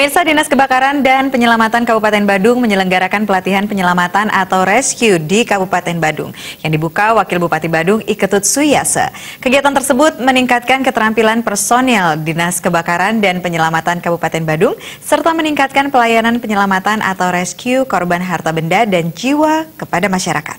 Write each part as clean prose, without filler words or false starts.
Pemirsa, Dinas Kebakaran dan Penyelamatan Kabupaten Badung menyelenggarakan pelatihan penyelamatan atau rescue di Kabupaten Badung yang dibuka Wakil Bupati Badung Iketut Suyase. Kegiatan tersebut meningkatkan keterampilan personil Dinas Kebakaran dan Penyelamatan Kabupaten Badung serta meningkatkan pelayanan penyelamatan atau rescue korban harta benda dan jiwa kepada masyarakat.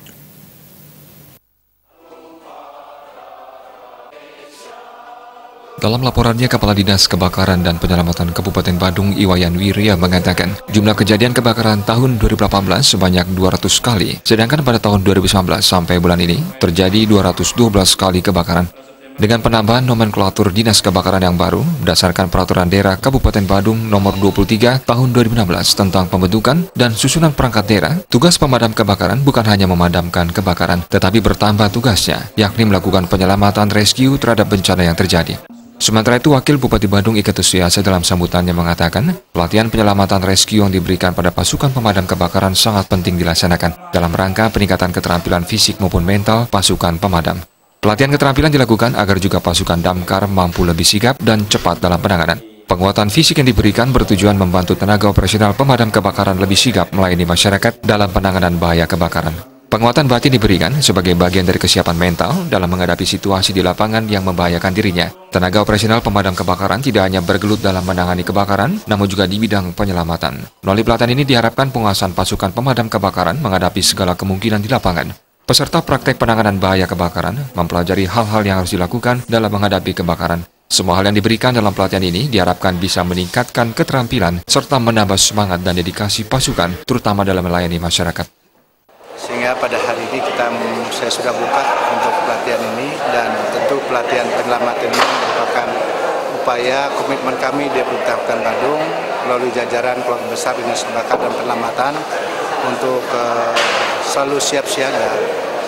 Dalam laporannya, Kepala Dinas Kebakaran dan Penyelamatan Kabupaten Badung Iwayan Wirya mengatakan jumlah kejadian kebakaran tahun 2018 sebanyak 200 kali, sedangkan pada tahun 2019 sampai bulan ini terjadi 212 kali kebakaran. Dengan penambahan nomenklatur Dinas Kebakaran yang baru, berdasarkan Peraturan Daerah Kabupaten Badung Nomor 23 Tahun 2016 tentang pembentukan dan susunan perangkat daerah, tugas pemadam kebakaran bukan hanya memadamkan kebakaran, tetapi bertambah tugasnya, yakni melakukan penyelamatan rescue terhadap bencana yang terjadi. Sementara itu, Wakil Bupati Badung Iketut Suyase dalam sambutannya mengatakan, pelatihan penyelamatan rescue yang diberikan pada pasukan pemadam kebakaran sangat penting dilaksanakan dalam rangka peningkatan keterampilan fisik maupun mental pasukan pemadam. Pelatihan keterampilan dilakukan agar juga pasukan damkar mampu lebih sigap dan cepat dalam penanganan. Penguatan fisik yang diberikan bertujuan membantu tenaga operasional pemadam kebakaran lebih sigap melayani masyarakat dalam penanganan bahaya kebakaran. Penguatan batin diberikan sebagai bagian dari kesiapan mental dalam menghadapi situasi di lapangan yang membahayakan dirinya. Tenaga operasional pemadam kebakaran tidak hanya bergelut dalam menangani kebakaran, namun juga di bidang penyelamatan. Melalui pelatihan ini diharapkan penguasaan pasukan pemadam kebakaran menghadapi segala kemungkinan di lapangan. Peserta praktek penanganan bahaya kebakaran mempelajari hal-hal yang harus dilakukan dalam menghadapi kebakaran. Semua hal yang diberikan dalam pelatihan ini diharapkan bisa meningkatkan keterampilan serta menambah semangat dan dedikasi pasukan, terutama dalam melayani masyarakat. Sehingga pada hari ini saya sudah buka untuk pelatihan ini, dan tentu pelatihan penyelamatan ini merupakan upaya komitmen kami di Kabupaten Badung melalui jajaran keluarga besar Dinas Kebakaran dan Penyelamatan untuk selalu siap siaga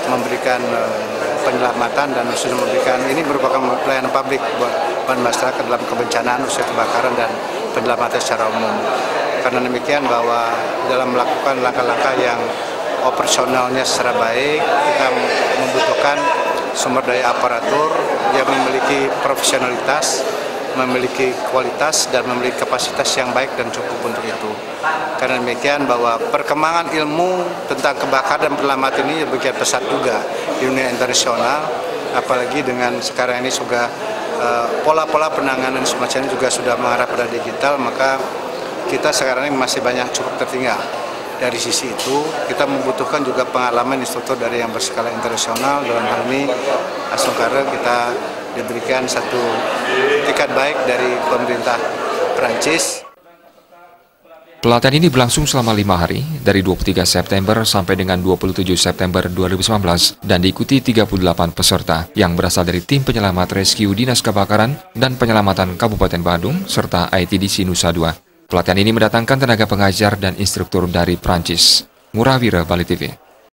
memberikan penyelamatan dan khususnya memberikan ini merupakan pelayanan publik buat masyarakat dalam kebencanaan khususnya kebakaran dan penyelamatan secara umum. Karena demikian bahwa dalam melakukan langkah-langkah yang operasionalnya secara baik, kita membutuhkan sumber daya aparatur yang memiliki profesionalitas, memiliki kualitas, dan memiliki kapasitas yang baik dan cukup untuk itu. Karena demikian bahwa perkembangan ilmu tentang kebakaran dan penyelamatan ini begitu pesat juga di dunia internasional, apalagi dengan sekarang ini juga pola-pola penanganan semacam ini juga sudah mengarah pada digital, maka kita sekarang ini masih banyak cukup tertinggal. Dari sisi itu, kita membutuhkan juga pengalaman instruktur dari yang berskala internasional. Dalam hal ini, Asongkara kita diberikan satu etikat baik dari pemerintah Prancis. Pelatihan ini berlangsung selama 5 hari, dari 23 September sampai dengan 27 September 2019, dan diikuti 38 peserta yang berasal dari tim penyelamat rescue Dinas Kebakaran dan Penyelamatan Kabupaten Badung, serta ITDC Nusa Dua. Pelatihan ini mendatangkan tenaga pengajar dan instruktur dari Prancis. Ngurah Wira, Bali TV.